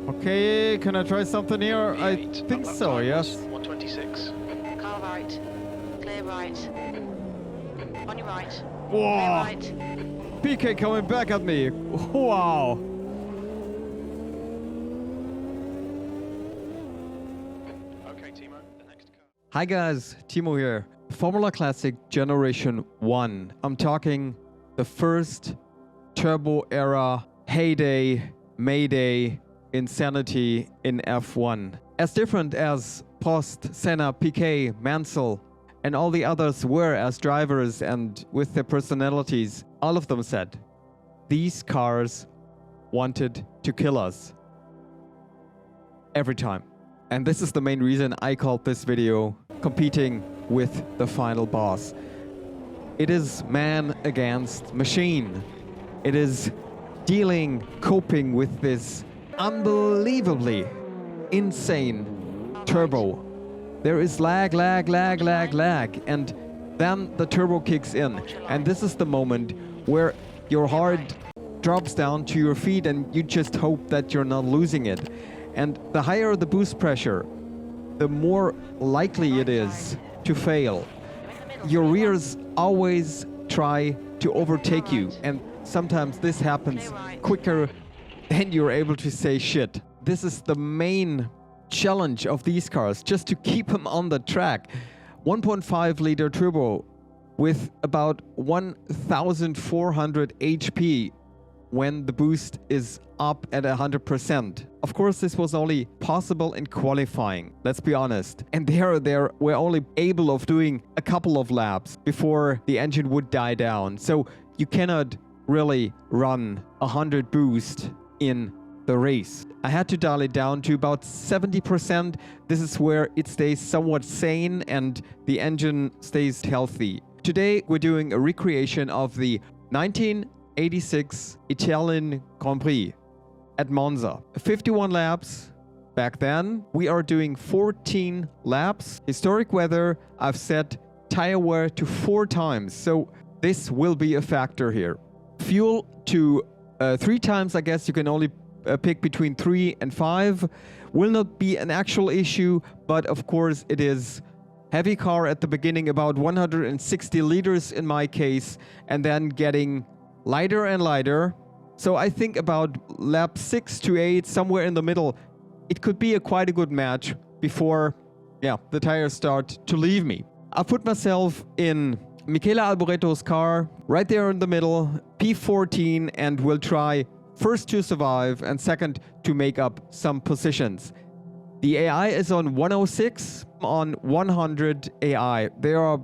Okay, can I try something here? I V8, think lap so, time yes. was 126. Car right. Clear right. On your right. Clear Whoa! right. PK coming back at me. Wow. Okay, Timo, the next car. Hi guys, Timo here. Formula Classic Generation 1. I'm talking the first turbo era heyday, mayday, insanity in F1. As different as Prost, Senna, Piquet, Mansell, and all the others were as drivers and with their personalities, all of them said, these cars wanted to kill us. Every time. And this is the main reason I called this video Competing with the Final Boss. It is man against machine. It is coping with this unbelievably insane turbo. There is lag, and then the turbo kicks in. And this is the moment where your heart drops down to your feet and you just hope that you're not losing it. And the higher the boost pressure, the more likely it is to fail. Your rears always try to overtake you, and sometimes this happens quicker than you're able to say shit. This is the main challenge of these cars, just to keep them on the track. 1.5 liter turbo with about 1400 HP when the boost is up at 100%. Of course, this was only possible in qualifying, let's be honest. And there we're only able of doing a couple of laps before the engine would die down. So you cannot really run 100 boost in the race. I had to dial it down to about 70%. This is where it stays somewhat sane and the engine stays healthy. Today, we're doing a recreation of the 1986 Italian Grand Prix at Monza. 51 laps back then. We are doing 14 laps. Historic weather, I've set tire wear to 4 times, so this will be a factor here. Fuel to 3 times, I guess you can only pick between 3 and 5. Will not be an actual issue, but of course it is heavy car at the beginning, about 160 liters in my case, and then getting lighter and lighter. So I think about lap 6 to 8, somewhere in the middle, it could be quite a good match before, the tires start to leave me. I put myself in Michele Alboretto's car, right there in the middle, P14, and will try first to survive and second to make up some positions. The AI is on 106, on 100 AI. They are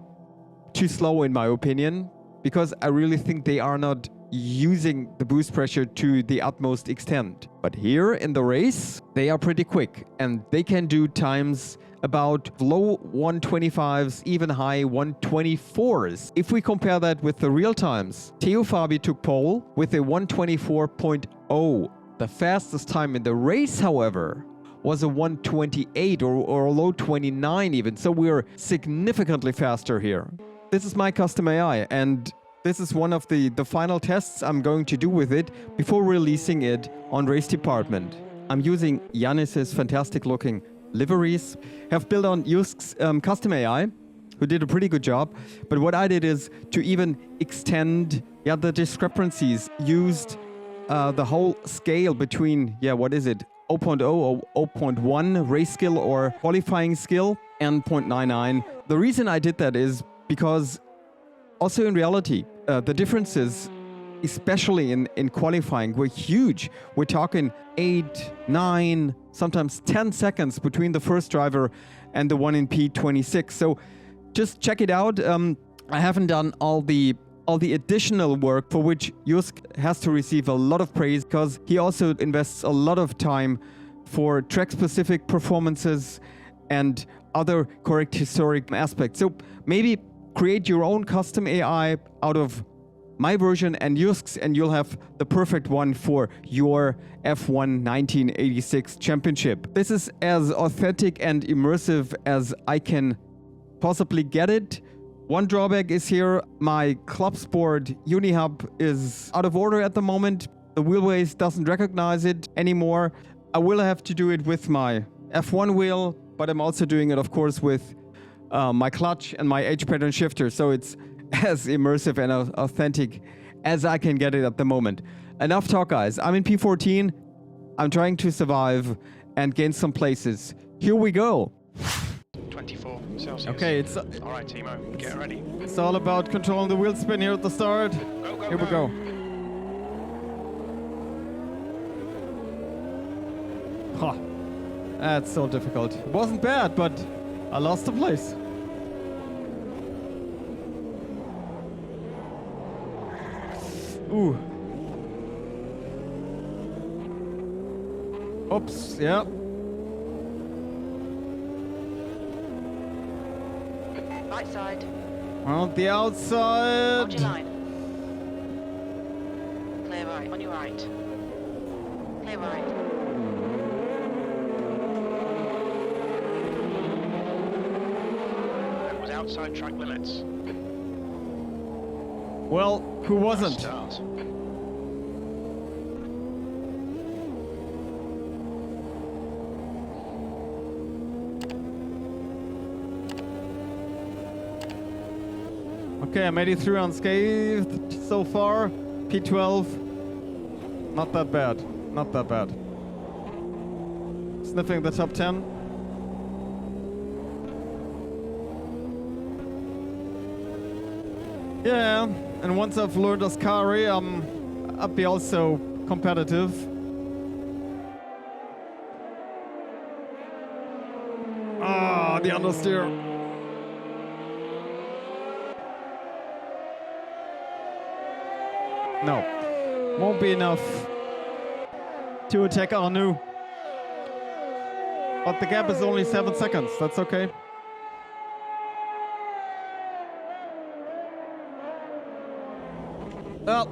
too slow in my opinion, because I really think they are not using the boost pressure to the utmost extent. But here in the race, they are pretty quick and they can do times about low 125s, even high 124s. If we compare that with the real times, Theo Fabi took pole with a 124.0. The fastest time in the race, however, was a 128 or a low 29 even. So we're significantly faster here. This is my custom AI, and this is one of the final tests I'm going to do with it before releasing it on Race Department. I'm using Yannis's fantastic looking liveries. Have built on Jusk's custom AI, who did a pretty good job. But what I did is to even extend the discrepancies, used the whole scale between, what is it, 0.0 or 0.1 race skill or qualifying skill and 0.99. The reason I did that is because also in reality, the differences, especially in qualifying, were huge. We're talking 8, 9, sometimes 10 seconds between the first driver and the one in P26. So just check it out. I haven't done all the additional work for which Jusk has to receive a lot of praise, because he also invests a lot of time for track-specific performances and other correct historic aspects. So maybe create your own custom AI out of my version and Jusk's, and you'll have the perfect one for your F1 1986 championship. This is as authentic and immersive as I can possibly get it. One drawback is here, my Club Sport Unihub is out of order at the moment. The wheelbase doesn't recognize it anymore. I will have to do it with my F1 wheel, but I'm also doing it, of course, with my clutch and my H-pattern shifter, so it's as immersive and authentic as I can get it at the moment. Enough talk, guys. I'm in P14. I'm trying to survive and gain some places. Here we go. 24 Celsius. Okay, it's All right, Timo, get ready. it's all about controlling the wheel spin here at the start. Go, go, Here we go. Ha. That's so difficult. It wasn't bad, but I lost the place. Ooh. Oops, yeah. Right side. On the outside. Hold your line. Clear right. On your right. Clear right. That was outside track limits. Well, who wasn't? Start. Okay, I made it through unscathed so far. P12. Not that bad. Not that bad. Sniffing the top 10. Yeah, and once I've learned Ascari, I'll be also competitive. Ah, the understeer. No, won't be enough to attack Arnoux. But the gap is only 7 seconds, that's okay. Well,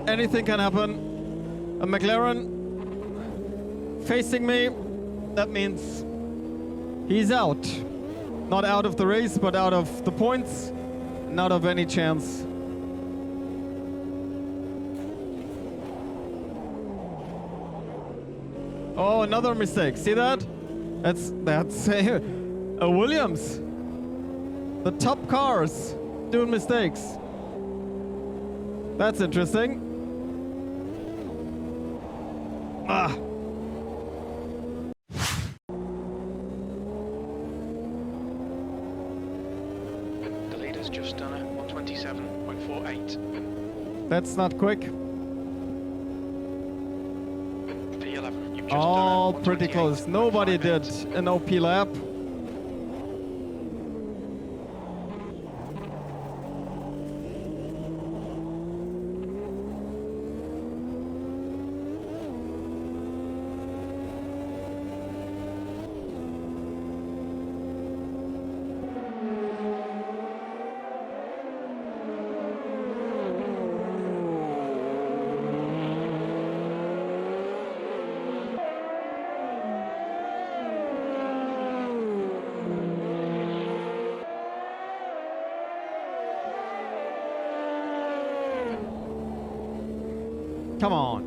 anything can happen. A McLaren facing me, that means he's out. Not out of the race, but out of the points, not of any chance. Oh, another mistake. See that? That's a Williams. The top cars doing mistakes. That's interesting. Ah. The leader's just done it. 127.48. That's not quick. P11. You've just All done it. pretty close. Nobody did 128.58. an OP lap. Come on.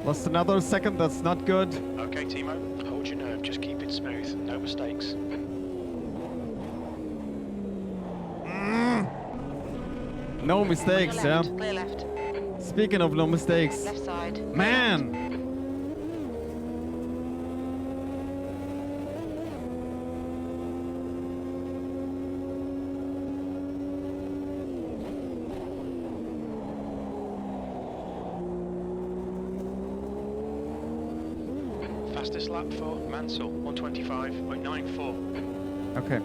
Lost another second, that's not good. Okay, Timo, hold your nerve. Just keep it smooth. No mistakes. No mistakes, On your yeah. left. Clear left. Speaking of no mistakes. Left side. Man! Fastest lap for Mansell, 125.94. Okay.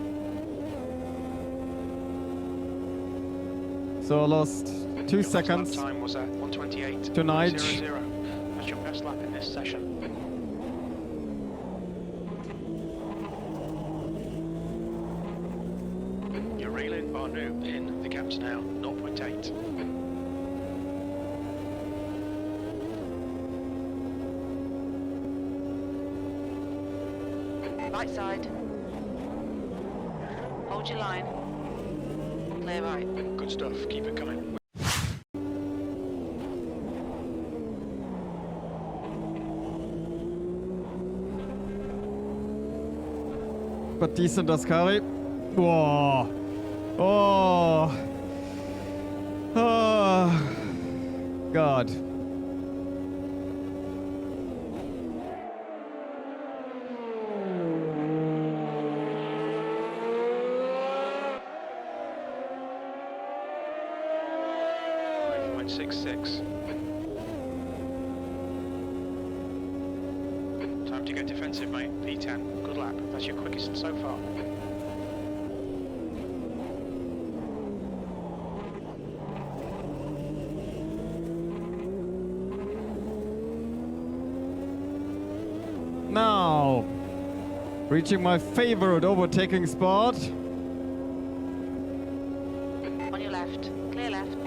So I lost 2 Your last seconds. lap time was at 128.00. Tonight. That's your best lap in this session. You're reeling Arnoux in. The gap's now 0.8. Right side. Hold your line. Clear right. Good stuff. Keep it coming. but decent Ascari. Whoa. Oh. Oh. God. .66. Time to get defensive, mate. P10. Good lap. That's your quickest so far. Now, reaching my favorite overtaking spot. On your left. Clear left.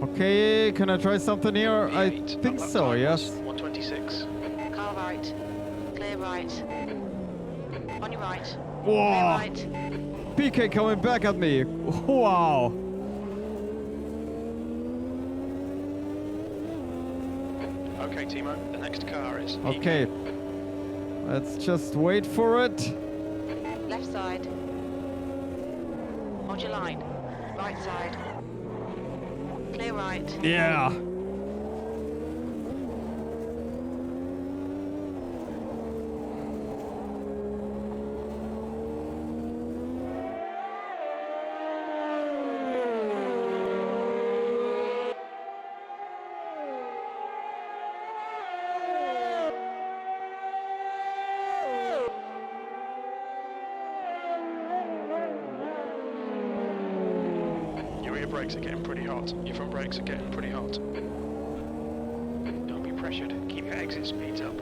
Okay, can I try something here? I V8. think Lap so, time yes. was 126. Car right. Clear right. On your right. Clear Whoa! right. PK coming back at me. Wow. Okay, Timo. The next car is. Okay. Let's just wait for it. Left side. Hold your line. Right side. Clear right. Yeah. Your rear brakes are getting pretty hot. Your front brakes are getting pretty hot. Don't be pressured. Keep your exit speeds up.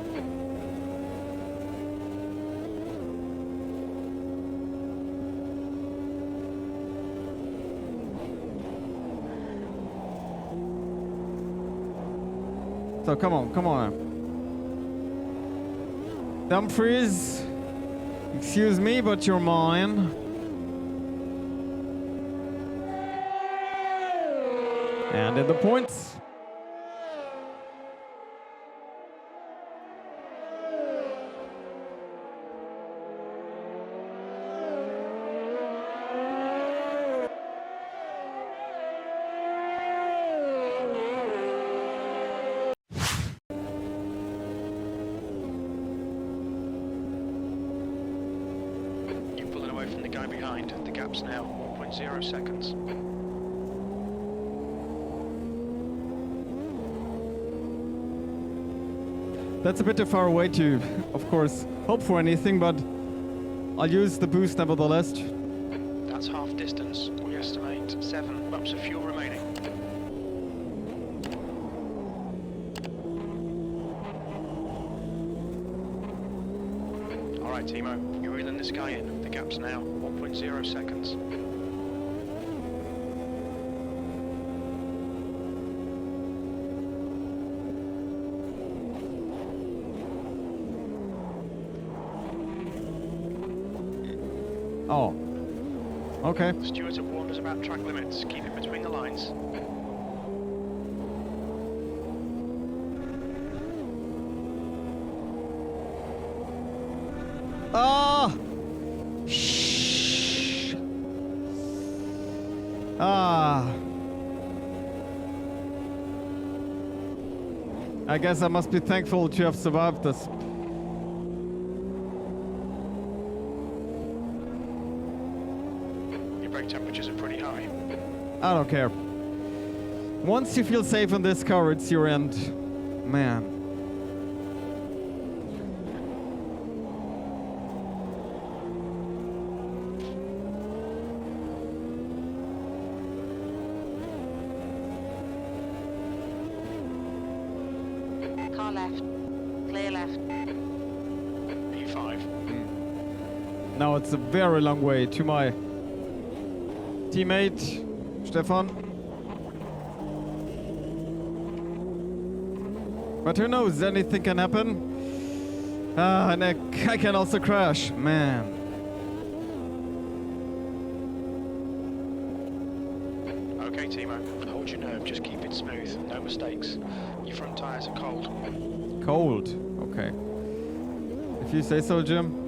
So come on, come on. Dumfries, excuse me, but you're mine. And in the points. You're pulling away from the guy behind. The gap's now 1.0 seconds. That's a bit too far away to, of course, hope for anything, but I'll use the boost nevertheless. That's half distance. We estimate 7 laps of fuel remaining. Alright, Timo, you're reeling this guy in. The gap's now 1.0 seconds. Oh. Okay. Stewards have warned us about track limits. Keep it between the lines. Ah! Shh. Ah. I guess I must be thankful to have survived this. I don't care. Once you feel safe in this car, it's your end. Man. Car left. Clear left. P5. Now it's a very long way to my teammate, Stefan. But who knows, anything can happen. And I can also crash, man. Okay, Timo. Hold your nerve, just keep it smooth. No mistakes. Your front tyres are cold. Cold, okay. If you say so, Jim.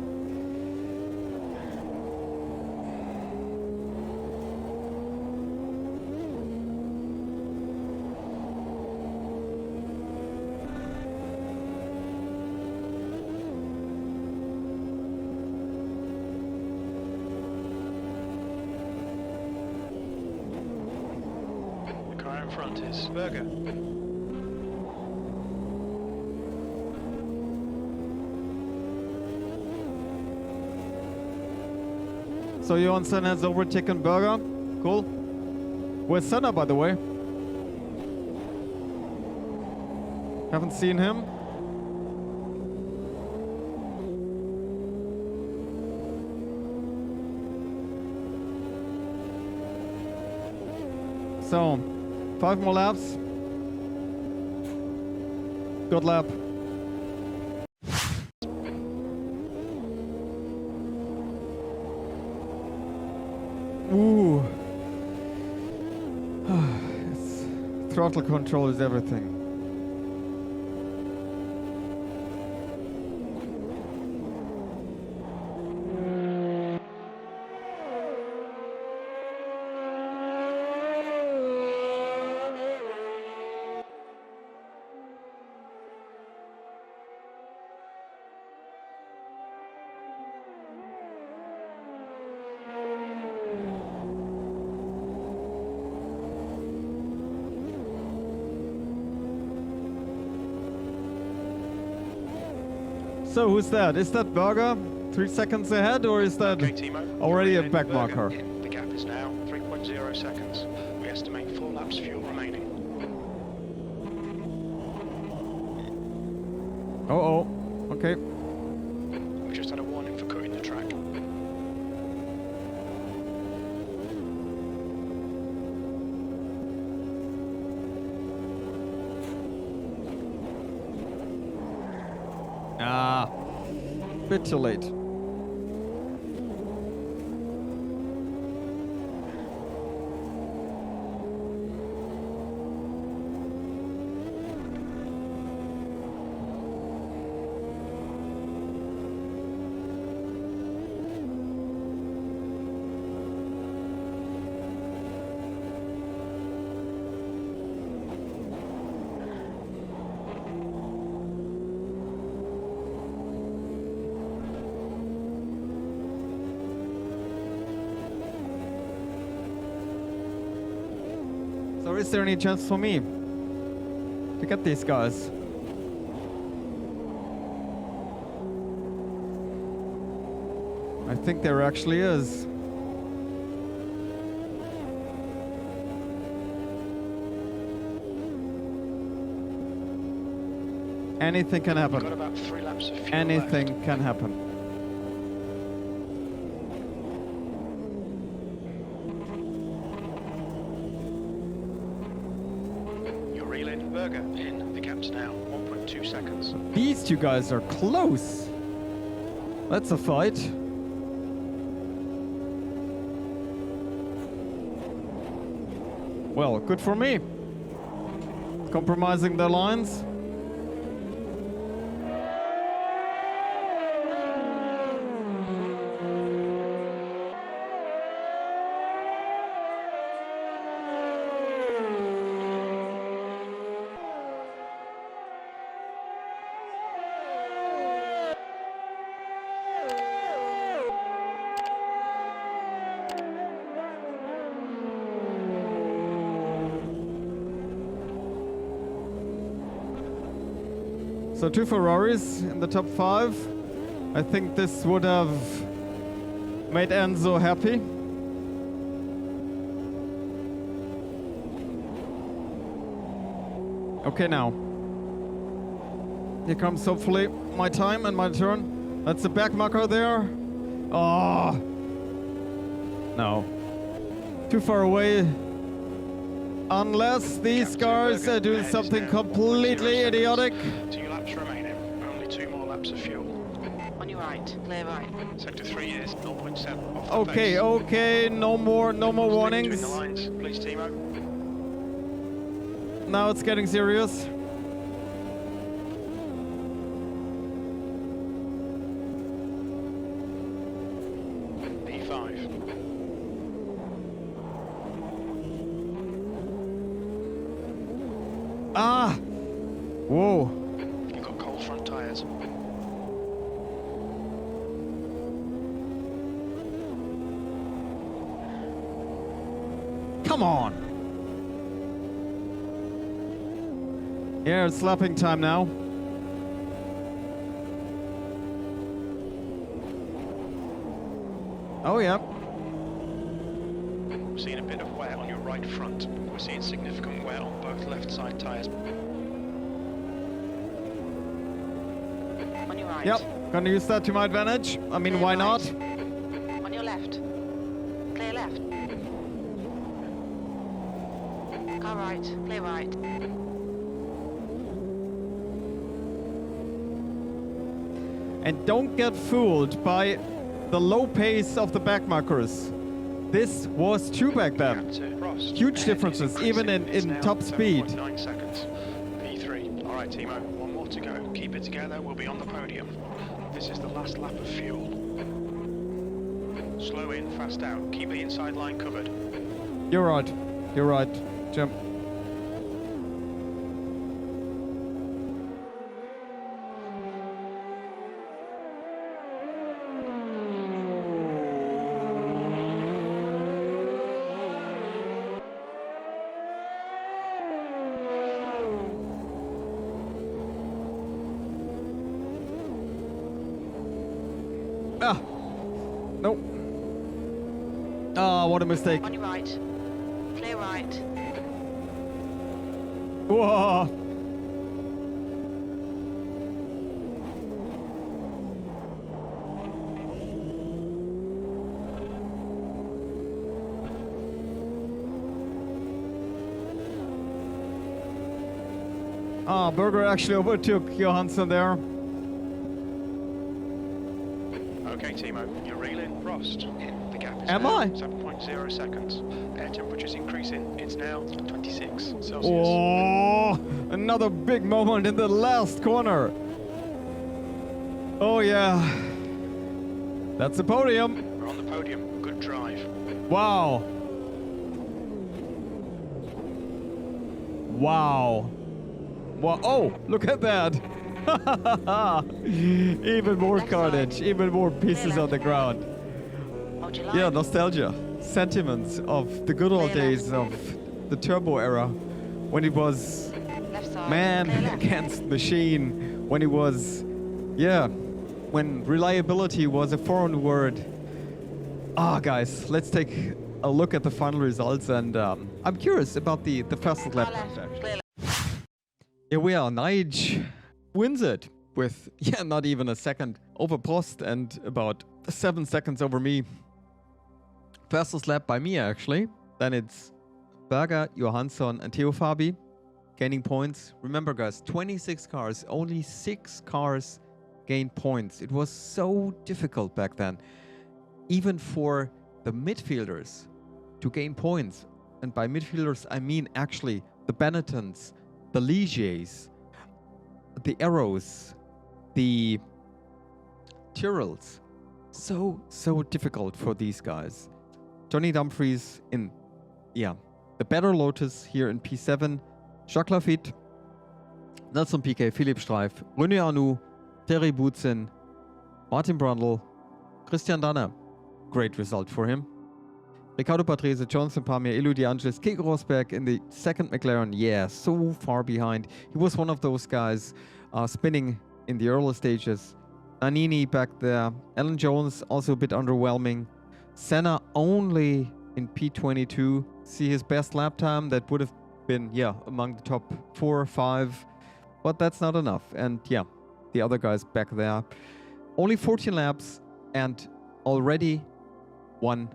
The car in front is Berger. So Johansson has overtaken Berger. Cool. Where's Senna, by the way? Haven't seen him. So, 5 more laps. Good lap. Ooh. Throttle control is everything. So who's that? Is that Berger 3 seconds ahead, or is that Okay, Timo. already a You're in. back Berger marker? in. The gap is now 3.0 seconds. We estimate 4 laps fuel remaining. Oh, okay. We just had a warning for cutting the track. Ah, bit too late. So is there any chance for me to get these guys? I think there actually is. Anything can We've got happen. about 3 laps of fuel Anything left. can happen. You're reeling. Berger in. The gap's now 1.2 seconds. These two guys are close. That's a fight. Well, good for me. Compromising the lines. So 2 Ferraris in the top 5. I think this would have made Enzo happy. Okay, now. Here comes hopefully my time and my turn. That's the back marker there. Oh. No. Too far away. Unless these cars are doing something completely idiotic. 2 laps remaining. Only 2 more laps of fuel. On your right. Clear right. Sector 3 is 0.7 off the Okay, base. okay. No more Stay warnings. between the lines, please, Timo. Now it's getting serious. P5. Ah! Whoa. You've got cold front tyres. Come on! Yeah, it's lapping time now. Oh, yeah. We're seeing a bit of wear on your right front. We're seeing significant wear on both left side tyres. On your right. Yep, gonna use that to my advantage. I mean, Clear why right. not? On your left. Clear left. Car right. Clear right. And don't get fooled by the low pace of the back markers. This was true back then. Huge differences, even in top speed. 9 seconds. P3. All right, Timo. 1 more to go. Keep it together. We'll be on the podium. This is the last lap of fuel. Slow in, fast out. Keep the inside line covered. You're right. You're right, Jim. Ah! Nope. Ah, what a mistake. On your right. Clear right. Whoa! Ah, Berger actually overtook Johansson there. Okay, Timo. You're reeling. Frost. The gap is Am now I? 7.0 seconds. Air temperature's increasing. It's now 26 Celsius. Oh, another big moment in the last corner. Oh yeah, that's the podium. We're on the podium. Good drive. Wow. Wow. Wow. Oh, look at that. Even more carnage, even more pieces on the ground. Hold your line. Yeah, nostalgia. Sentiments of the good old days of the turbo era. When it was Left side. man Clear left. against machine. When it was, yeah, when reliability was a foreign word. Ah, guys, let's take a look at the final results, and I'm curious about the fastest Car lap. left. Clear left. Here we are. Nige wins it with, yeah, not even a second over Prost and about 7 seconds over me. Fastest lap by me, actually. Then it's Berger, Johansson, and Theo Fabi gaining points. Remember, guys, 26 cars, only 6 cars gained points. It was so difficult back then, even for the midfielders to gain points. And by midfielders, I mean actually the Benettons, the Ligiers, the Arrows, the Tyrrells. So difficult for these guys. Johnny Dumfries in, yeah, the better Lotus here in P7. Jacques Lafitte, Nelson Piquet, Philipp Streif, René Arnoux, Terry Boutsen, Martin Brundle, Christian Danner. Great result for him. Riccardo Patrese, Jonathan Palmer, Elu De Angelis, Keke Rosberg in the second McLaren. Yeah, so far behind. He was one of those guys spinning in the early stages. Nannini back there. Alan Jones also a bit underwhelming. Senna only in P22. See his best lap time. That would have been, yeah, among the top 4 or 5. But that's not enough. And yeah, the other guys back there. Only 14 laps and already 1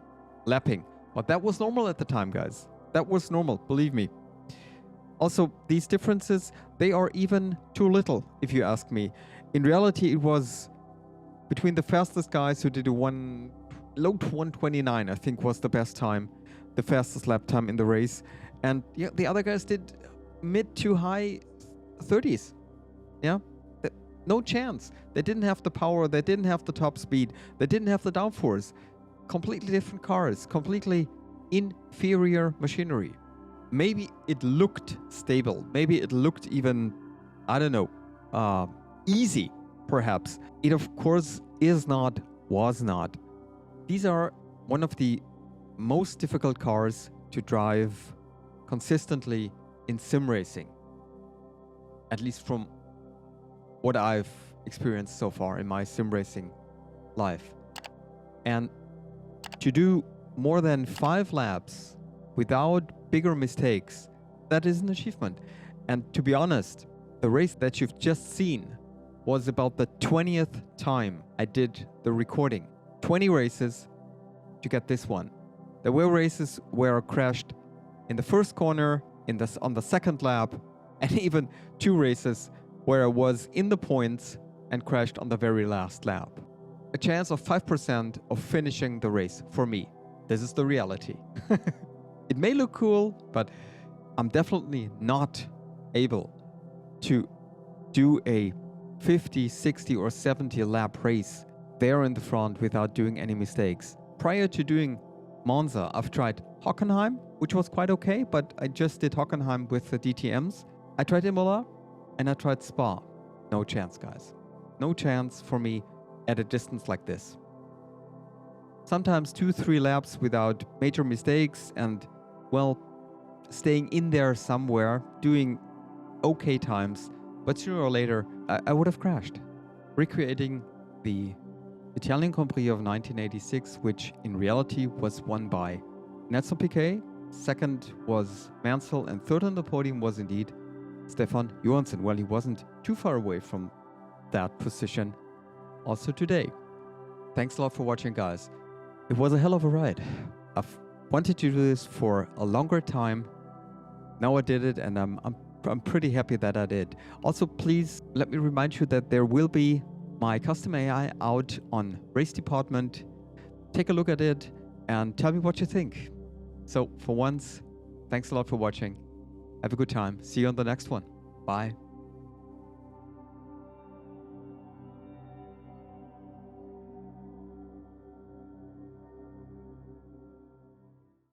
lapping. But that was normal at the time, guys. That was normal, believe me. Also, these differences, they are even too little, if you ask me. In reality, it was between the fastest guys who did a low 129, I think was the best time, the fastest lap time in the race. And yeah, the other guys did mid to high 30s. Yeah, no chance. They didn't have the power, they didn't have the top speed, they didn't have the downforce. Completely different cars, completely inferior machinery. Maybe it looked stable, maybe it looked even, I don't know, easy, perhaps. It of course is not, was not. These are one of the most difficult cars to drive consistently in sim racing. At least from what I've experienced so far in my sim racing life. And to do more than 5 laps without bigger mistakes, that is an achievement. And to be honest, the race that you've just seen was about the 20th time I did the recording. 20 races to get this one. There were races where I crashed in the first corner, on the second lap, and even 2 races where I was in the points and crashed on the very last lap. A chance of 5% of finishing the race for me. This is the reality. It may look cool, but I'm definitely not able to do a 50, 60 or 70 lap race there in the front without doing any mistakes. Prior to doing Monza, I've tried Hockenheim, which was quite okay, but I just did Hockenheim with the DTMs. I tried Imola and I tried Spa. No chance, guys. No chance for me at a distance like this. Sometimes 2-3 laps without major mistakes and, well, staying in there somewhere, doing okay times, but sooner or later I would have crashed. Recreating the Italian Grand Prix of 1986, which in reality was won by Nelson Piquet, second was Mansell, and third on the podium was indeed Stefan Johansson. Well, he wasn't too far away from that position also today. Thanks a lot for watching, guys. It was a hell of a ride. I've wanted to do this for a longer time. Now I did it, and I'm pretty happy that I did. Also, please let me remind you that there will be my custom AI out on Race Department. Take a look at it and tell me what you think. So for once, thanks a lot for watching. Have a good time. See you on the next one. Bye.